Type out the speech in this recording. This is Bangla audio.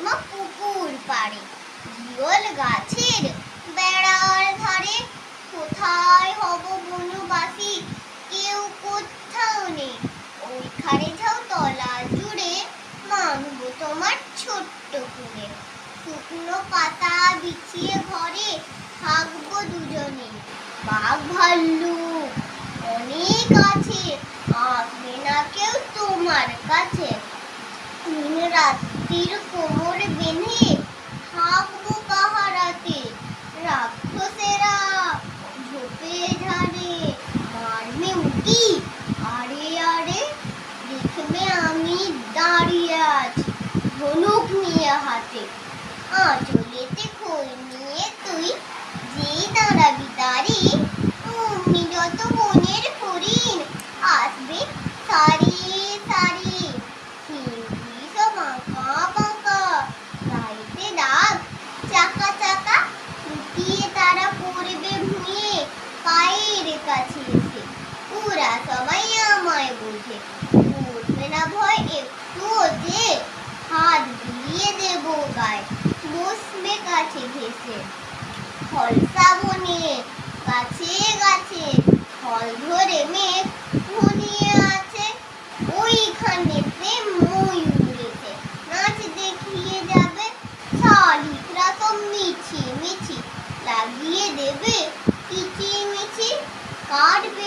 মা পুকুর পাড়ে, জিওল গাছের বেড়ার ধারে। কোথায় হব বনবাসী, কেউ কোথাও নেই। ওইখানে যাও তলা জুড়ে, মানবো তোমার ছোট্ট কুলে। শুকনো পাতা বিছিয়ে ঘরে থাকবো দুজনে। বাঘ ভাল্লুক অনেক আছে, আসবে না কেউ তোমার কাছে। দিন রাত্রির কোমর বেঁধে থাকবো পাহারাতে। রাক্ষসেরা ঝোপে ঝাড়ে মারবে উকি, আরে আরে দেখবে আমি দাঁড়িয়ে আছি ধনুক নিয়ে হাতে। আঁচলেতে খই নিয়ে তুই যেই দাঁড়াবি তারি, অমনি যত বনের হরিণ আসবে সারি সারি। চিংড়ি সব আঁকা বাঁকা, গাইতে দাগ চাকা চাকা, লুটিয়ে তারা পড়বে ভুঁয়ে পায়ের কাছে এসে। ওরা সবাই আমায় বোঝে, উঠবে না ভয় একটুও যে। হাত দিয়ে দেবো গায়ে, বসবে কাছে ঘেসে। ফলসা বনে গাছে গাছে ফল ধরে মেঘ ঘনিয়ে আছে। ওইখানেতে ময়ূর উড়েছে, নাচ দেখিয়ে যাবে। শালিকরা তো মিছি মিছি লাগিয়ে দেবে কিচিমিচি। কাটবে